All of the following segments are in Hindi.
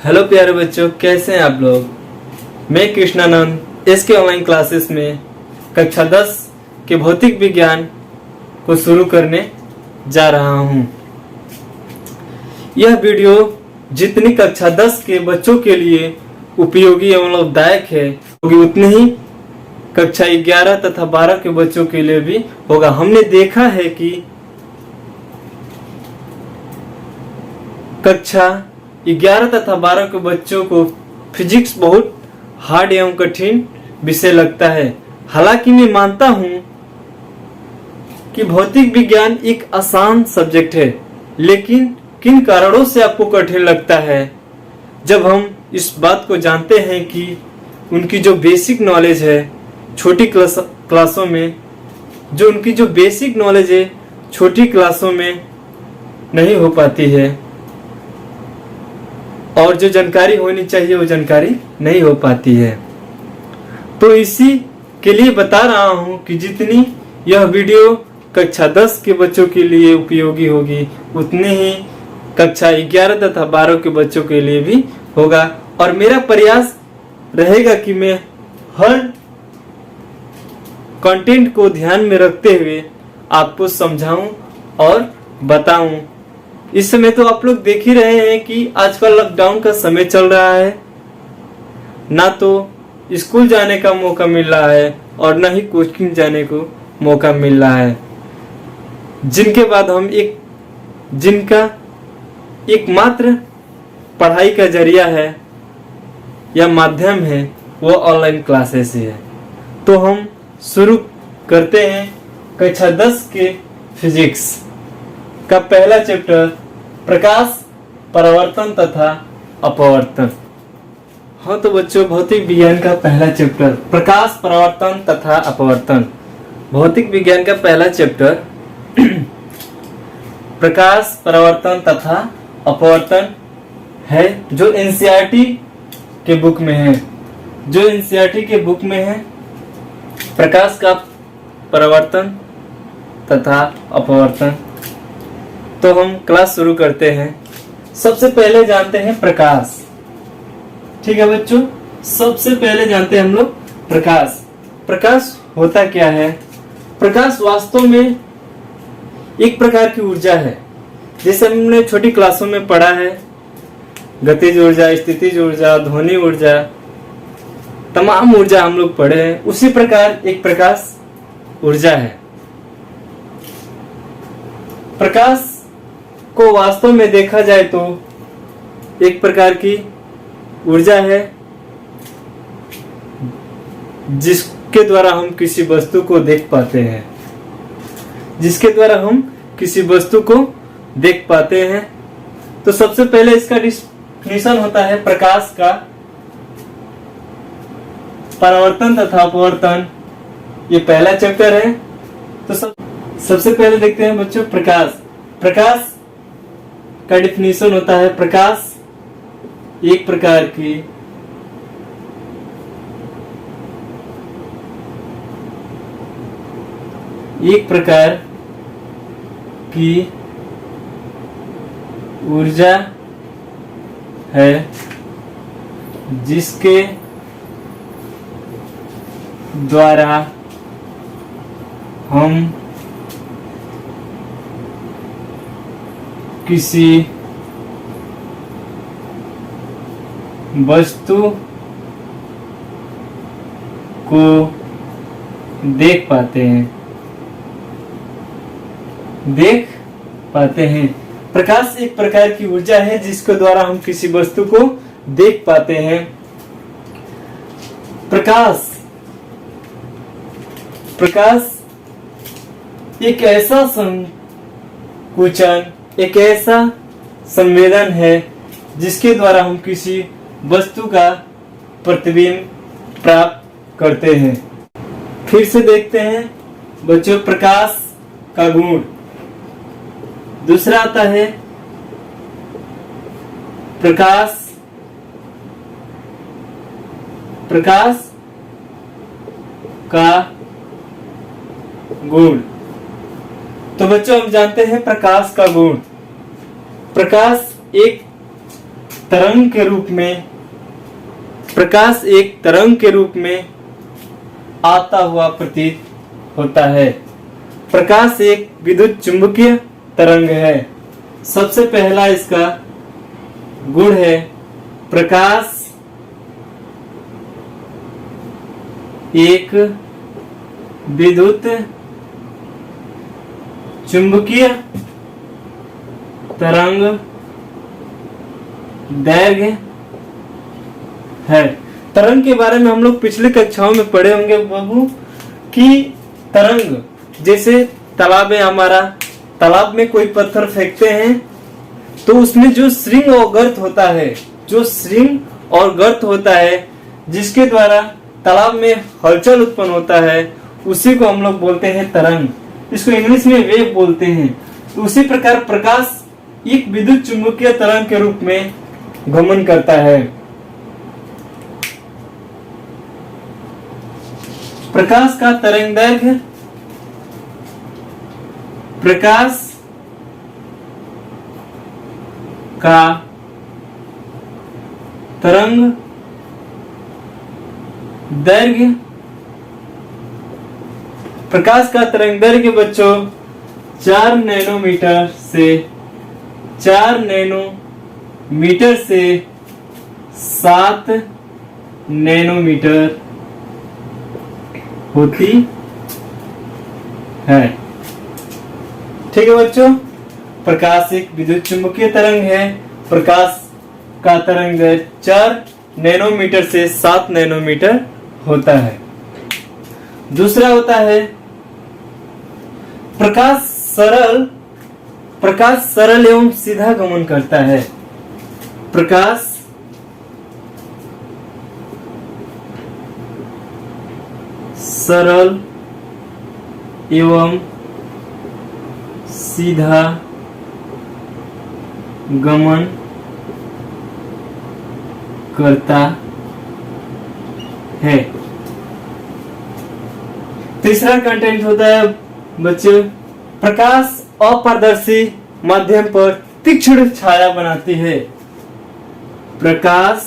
हेलो प्यारे बच्चों, कैसे हैं आप लोग। मैं कृष्णानंद एसके ऑनलाइन क्लासेस में कक्षा 10 के भौतिक विज्ञान को शुरू करने जा रहा हूं। यह वीडियो जितनी कक्षा 10 के बच्चों के लिए उपयोगी एवं लाभदायक है उतनी ही कक्षा 11 तथा 12 के बच्चों के लिए भी होगा। हमने देखा है कि कक्षा 11 तथा 12 के बच्चों को फिजिक्स बहुत हार्ड एवं कठिन विषय लगता है। हालांकि मैं मानता हूं कि भौतिक विज्ञान एक आसान सब्जेक्ट है, लेकिन किन कारणों से आपको कठिन लगता है। जब हम इस बात को जानते हैं कि उनकी जो बेसिक नॉलेज है छोटी क्लासों में, जो उनकी जो बेसिक नॉलेज है छोटी क्लासों में नहीं हो पाती है, और जो जानकारी होनी चाहिए वो जानकारी नहीं हो पाती है। तो इसी के लिए बता रहा हूं कि जितनी यह वीडियो कक्षा 10 के बच्चों के लिए उपयोगी होगी उतनी ही कक्षा 11 तथा 12 के बच्चों के लिए भी होगा। और मेरा प्रयास रहेगा कि मैं हर कंटेंट को ध्यान में रखते हुए आपको समझाऊं और बताऊं। इस समय तो आप लोग देख ही रहे हैं कि आजकल लॉकडाउन का समय चल रहा है, ना तो स्कूल जाने का मौका मिल रहा है और ना ही कोचिंग जाने को मौका मिल रहा है। जिनके बाद जिनका एकमात्र पढ़ाई का जरिया है या माध्यम है वो ऑनलाइन क्लासेस ही है। तो हम शुरू करते हैं कक्षा 10 के फिजिक्स का पहला चैप्टर, प्रकाश, परावर्तन तथा अपवर्तन। हाँ तो बच्चों, भौतिक विज्ञान का पहला चैप्टर प्रकाश, परावर्तन तथा अपवर्तन। भौतिक विज्ञान का पहला चैप्टर प्रकाश, परावर्तन तथा अपवर्तन है, जो एनसीईआरटी के बुक में है। जो एनसीईआरटी के बुक में है प्रकाश का परावर्तन तथा अपवर्तन। तो हम क्लास शुरू करते हैं। सबसे पहले जानते हैं प्रकाश। ठीक है बच्चों, सबसे पहले जानते हैं हम लोग प्रकाश। प्रकाश होता क्या है? प्रकाश वास्तव में एक प्रकार की ऊर्जा है। जैसे हमने छोटी क्लासों में पढ़ा है, गतिज ऊर्जा, स्थितिज ऊर्जा, ध्वनि ऊर्जा, तमाम ऊर्जा हम लोग पढ़े हैं। उसी प्रकार एक प्रकाश ऊर्जा है। प्रकाश को वास्तव में देखा जाए तो एक प्रकार की ऊर्जा है जिसके द्वारा हम किसी वस्तु को देख पाते हैं। जिसके द्वारा हम किसी वस्तु को देख पाते हैं। तो सबसे पहले इसका डिफिनेशन होता है प्रकाश का, परावर्तन तथा अपवर्तन। ये पहला चैप्टर है। तो सबसे पहले देखते हैं बच्चों प्रकाश। प्रकाश का डिफिनेशन होता है प्रकाश एक प्रकार की ऊर्जा है जिसके द्वारा हम किसी वस्तु को देख पाते हैं। प्रकाश एक प्रकार की ऊर्जा है जिसके द्वारा हम किसी वस्तु को देख पाते हैं। प्रकाश एक ऐसा संकुचन, एक ऐसा संवेदन है जिसके द्वारा हम किसी वस्तु का प्रतिबिंब प्राप्त करते हैं। फिर से देखते हैं बच्चों प्रकाश का गुण। दूसरा आता है प्रकाश का गुण। तो बच्चों हम जानते हैं प्रकाश का गुण। प्रकाश एक तरंग के रूप में, प्रकाश एक तरंग के रूप में आता हुआ प्रतीत होता है। प्रकाश एक विद्युत चुंबकीय तरंग है। सबसे पहला इसका गुण है प्रकाश एक विद्युत चुंबकीय तरंग दैर्घ्य है। तरंग के बारे में हम लोग पिछली कक्षाओं में पढ़े होंगे बाबू कि तरंग, जैसे तालाब है हमारा, तालाब में कोई पत्थर फेंकते हैं तो उसमें जो श्रृंग और गर्त होता है, जो श्रृंग और गर्त होता है जिसके द्वारा तालाब में हलचल उत्पन्न होता है, उसी को हम लोग बोलते हैं तरंग। इसको इंग्लिश में वेव बोलते हैं। तो उसी प्रकार प्रकाश एक विद्युत चुंबकीय तरंग के रूप में गमन करता है। प्रकाश का तरंगदैर्घ्य, प्रकाश का तरंग दैर्घ्य, प्रकाश का तरंगदैर्घ्य बच्चों 4 नैनोमीटर से 7 नैनोमीटर होती है। ठीक है बच्चों, प्रकाश एक विद्युत चुंबकीय तरंग है। प्रकाश का तरंगदैर्घ्य 4 नैनोमीटर से 7 नैनोमीटर होता है। दूसरा होता है प्रकाश सरल एवं सीधा गमन करता है। प्रकाश सरल एवं सीधा गमन करता है। तीसरा कंटेंट होता है बच्चों, प्रकाश अपारदर्शी माध्यम पर तीक्ष्ण छाया बनाती है। प्रकाश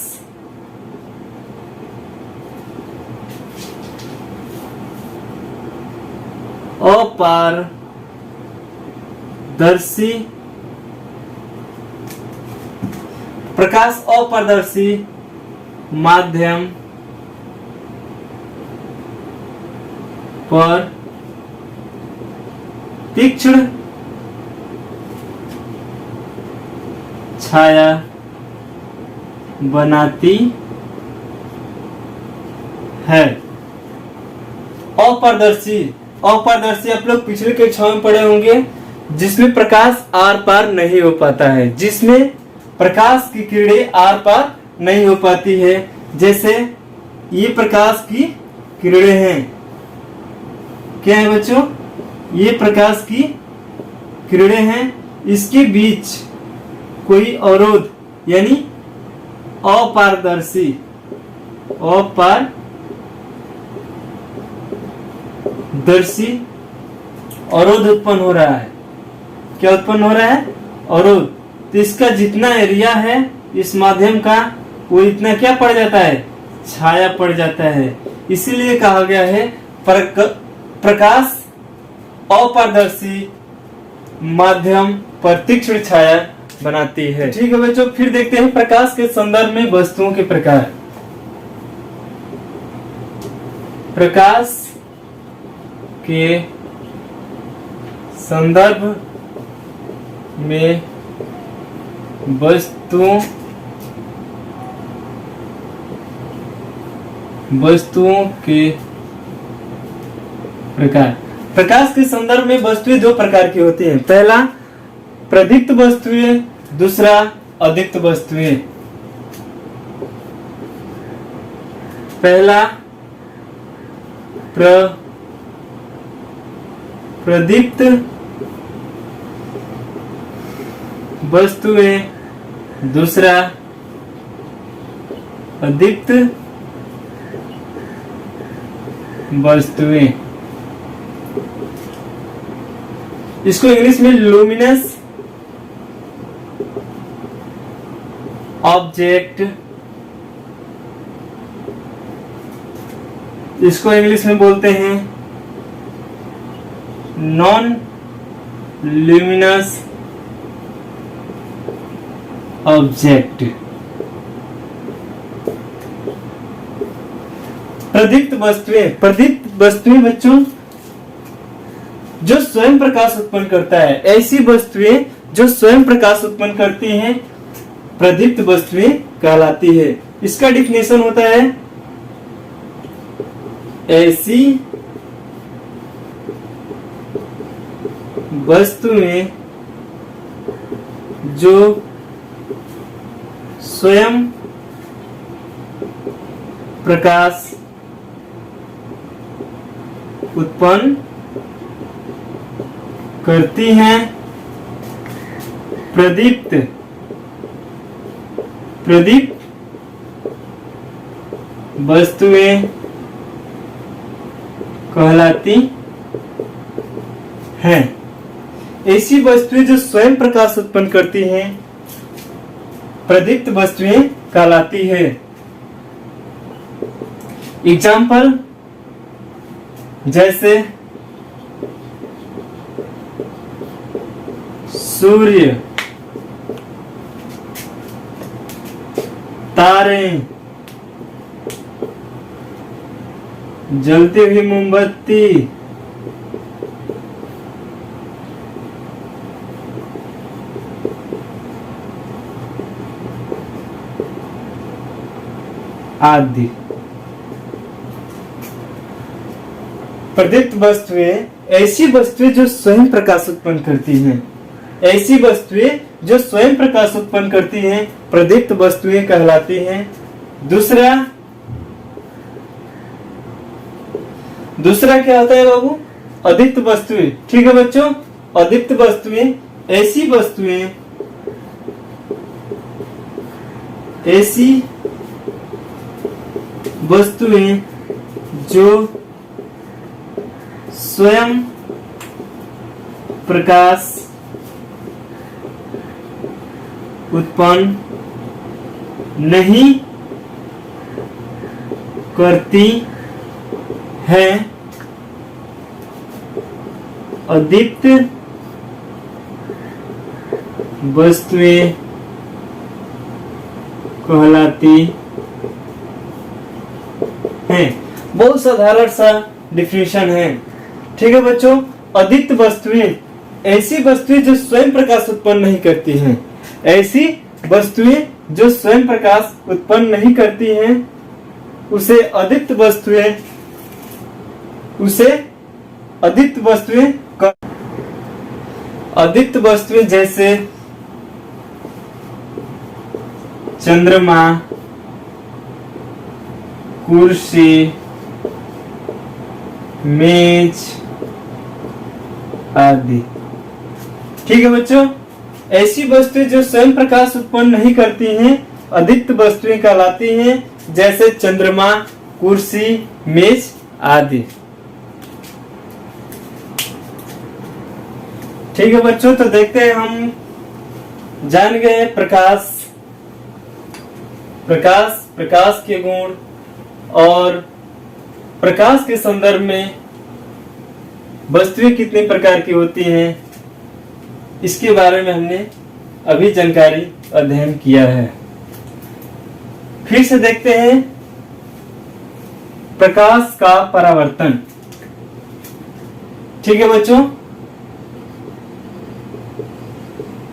अपारदर्शी माध्यम पर तीक्ष्ण छाया बनाती है। अपारदर्शी आप लोग पिछले कक्षाओं में पढ़े होंगे, जिसमें प्रकाश आर पार नहीं हो पाता है, जिसमें प्रकाश की किरणें आर पार नहीं हो पाती है। जैसे ये प्रकाश की किरणें हैं, क्या है बच्चों, ये प्रकाश की किरणें हैं, इसके बीच कोई अवरोध यानी अपारदर्शी अवरोध उत्पन्न हो रहा है। क्या उत्पन्न हो रहा है? अवरोध। तो इसका जितना एरिया है इस माध्यम का, वो इतना क्या पड़ जाता है? छाया पड़ जाता है। इसीलिए कहा गया है प्रकाश अपारदर्शी माध्यम पर तीक्ष्ण छाया बनाती है। ठीक है बच्चों, फिर देखते हैं प्रकाश के संदर्भ में वस्तुओं के प्रकार। प्रकाश के संदर्भ में वस्तुओं के प्रकार। प्रकाश के संदर्भ में वस्तुएं दो प्रकार की होती हैं। पहला प्रदीप्त वस्तुएं, दूसरा अदीप्त वस्तुएं। पहला प्रदीप्त वस्तुएं, दूसरा अदीप्त वस्तुएं। इसको इंग्लिश में लुमिनस ऑब्जेक्ट, इसको इंग्लिश में बोलते हैं नॉन ल्यूमिनस ऑब्जेक्ट। प्रदीप्त वस्तुएं बच्चों जो स्वयं प्रकाश उत्पन्न करता है, ऐसी वस्तुएं जो स्वयं प्रकाश उत्पन्न करती हैं प्रदीप्त वस्तुएं कहलाती है। इसका डिफिनेशन होता है ऐसी वस्तुएं जो स्वयं प्रकाश उत्पन्न करती हैं प्रदीप्त वस्तुएं कहलाती हैं। ऐसी वस्तुएं जो स्वयं प्रकाश उत्पन्न करती हैं प्रदीप्त वस्तुएं कहलाती है। एग्जाम्पल जैसे सूर्य, तारे, जलती हुई मोमबत्ती, आदि। प्रदीप्त वस्तुएं ऐसी वस्तुएं जो स्वयं प्रकाश उत्पन्न करती हैं, ऐसी वस्तुएं जो स्वयं प्रकाश उत्पन्न करती हैं प्रदीप्त वस्तुएं कहलाती हैं। दूसरा क्या होता है बाबू? अदीप्त वस्तुएं। ठीक है बच्चों, अदीप्त वस्तुएं ऐसी वस्तुएं जो स्वयं प्रकाश उत्पन्न नहीं करती है अदीप्त वस्तुएं कहलाती हैं। बहुत साधारण सा डिफिनेशन है। ठीक है बच्चों, अदीप्त वस्तुएं ऐसी वस्तुएं जो स्वयं प्रकाश उत्पन्न नहीं करती हैं, ऐसी वस्तुएं जो स्वयं प्रकाश उत्पन्न नहीं करती हैं उसे अदीप्त वस्तुएं जैसे चंद्रमा, कुर्सी, मेज आदि। ठीक है बच्चों, ऐसी वस्तुएं जो स्वयं प्रकाश उत्पन्न नहीं करती हैं अदीप्त वस्तुएं कहलाती हैं, जैसे चंद्रमा, कुर्सी, मेज आदि। ठीक है बच्चों, तो देखते हैं, हम जान गए प्रकाश के गुण और प्रकाश के संदर्भ में वस्तुएं कितने प्रकार की होती हैं इसके बारे में हमने अभी जानकारी अध्ययन किया है। फिर से देखते हैं प्रकाश का परावर्तन। ठीक है बच्चों,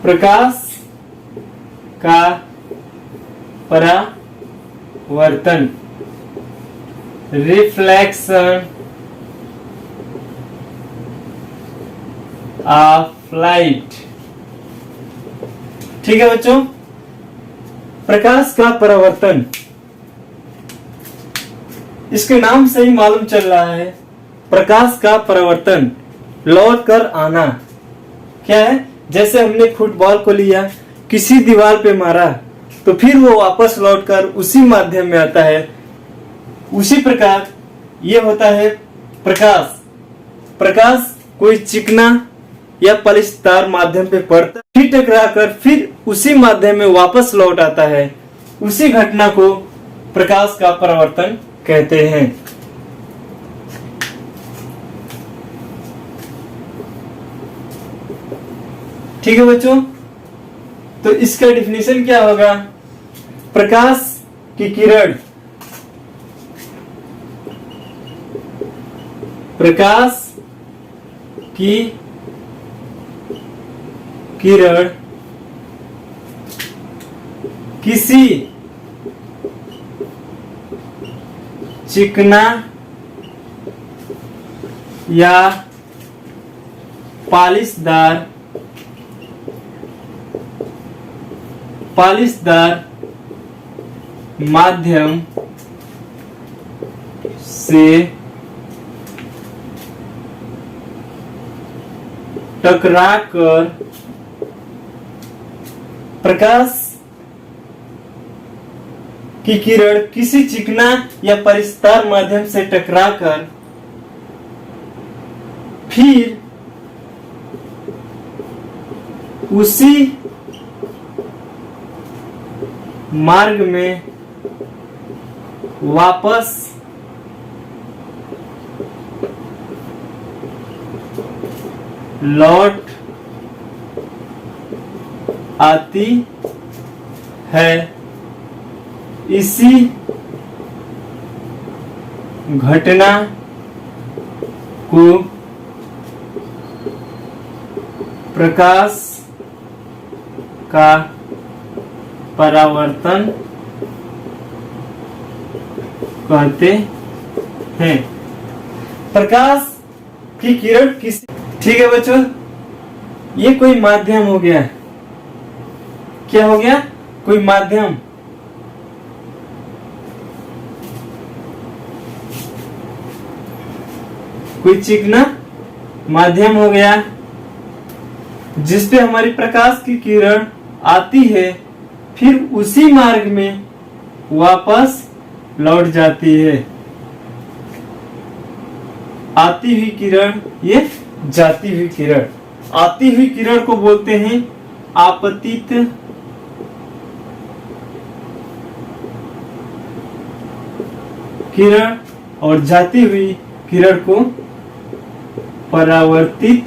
प्रकाश का परावर्तन, रिफ्लेक्शन ऑफ लाइट। ठीक है बच्चों, प्रकाश का परावर्तन, इसके नाम से ही मालूम चल रहा है प्रकाश का परावर्तन, लौट कर आना। क्या है? जैसे हमने फुटबॉल को लिया, किसी दीवार पे मारा तो फिर वो वापस लौटकर उसी माध्यम में आता है। उसी प्रकार ये होता है प्रकाश कोई चिकना या पलिश तार माध्यम पे पड़ता, फिर टकरा कर फिर उसी माध्यम में वापस लौट आता है। उसी घटना को प्रकाश का परावर्तन कहते हैं। ठीक है बच्चों, तो इसका डिफिनेशन क्या होगा? प्रकाश की किरण, प्रकाश की किरण किसी चिकना या पालिशदार माध्यम से टकराकर प्रकाश की किरण किसी चिकना या परिस्तार माध्यम से टकराकर फिर उसी मार्ग में वापस लौट आती है। इसी घटना को प्रकाश का परावर्तन कहते हैं। प्रकाश की किरण किस, ठीक है बच्चों, ये कोई माध्यम हो गया। क्या हो गया? कोई माध्यम। कोई चिकना माध्यम हो गया जिसपे हमारी प्रकाश की किरण आती है, फिर उसी मार्ग में वापस लौट जाती है। आती हुई किरण, ये जाती हुई किरण। आती हुई किरण को बोलते हैं आपतित किरण और जाती हुई किरण को परावर्तित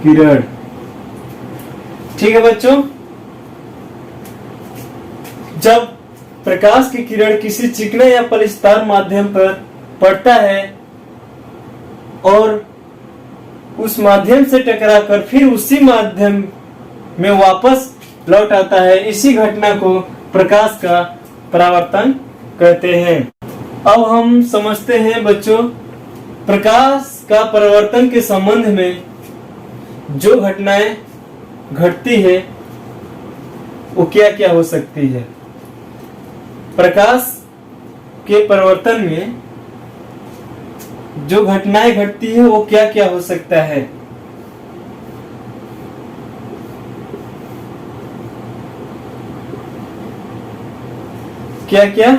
किरण। ठीक है बच्चों, जब प्रकाश की किरण किसी चिकने या पलिस्तार माध्यम पर पड़ता है और उस माध्यम से टकराकर फिर उसी माध्यम में वापस लौट आता है, इसी घटना को प्रकाश का परावर्तन कहते हैं। अब हम समझते हैं बच्चों, प्रकाश का परावर्तन के संबंध में जो घटनाएं घटती है वो क्या क्या हो सकती है। प्रकाश के परावर्तन में जो घटनाएं घटती है वो क्या क्या हो सकता है। क्या क्या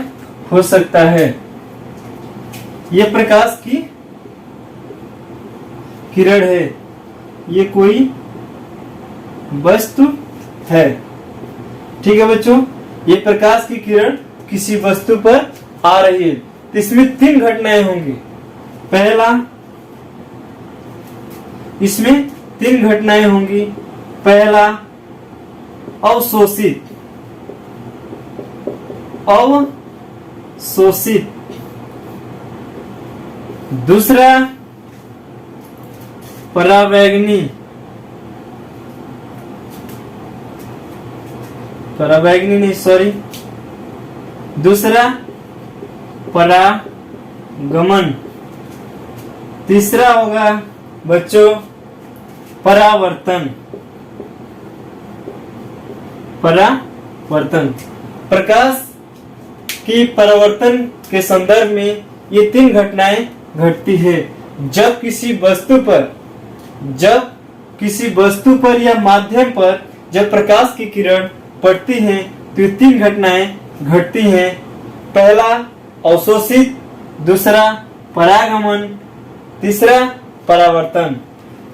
हो सकता है? ये प्रकाश की किरण है, ये कोई वस्तु है। ठीक है बच्चों, ये प्रकाश की किरण किसी वस्तु पर आ रही है, तो इसमें 3 घटनाएं होंगी। पहला, इसमें 3 घटनाएं होंगी। पहला, अवशोषित, दूसरा परावैगनी, दूसरा परागमन, तीसरा होगा बच्चों परावर्तन। प्रकाश की परावर्तन के संदर्भ में ये 3 घटनाएं घटती है। जब किसी वस्तु पर या माध्यम पर जब प्रकाश की किरण पड़ती है तो ये 3 घटनाएं घटती हैं। पहला अवशोषित, दूसरा परागमन, तीसरा परावर्तन।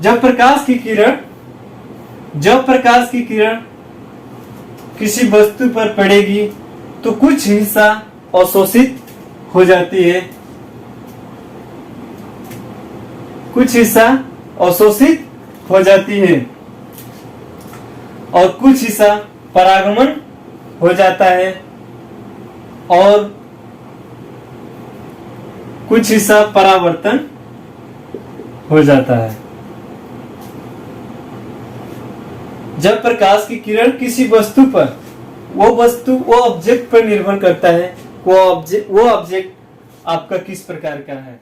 जब प्रकाश की किरण जब प्रकाश की किरण किसी वस्तु पर पड़ेगी तो कुछ हिस्सा अवशोषित हो जाती है, कुछ हिस्सा अवशोषित हो जाती है और कुछ हिस्सा परागमन हो जाता है और कुछ हिस्सा परावर्तन हो जाता है। जब प्रकाश की किरण किसी वस्तु पर, वो ऑब्जेक्ट पर निर्भर करता है, वो ऑब्जेक्ट आपका किस प्रकार का है।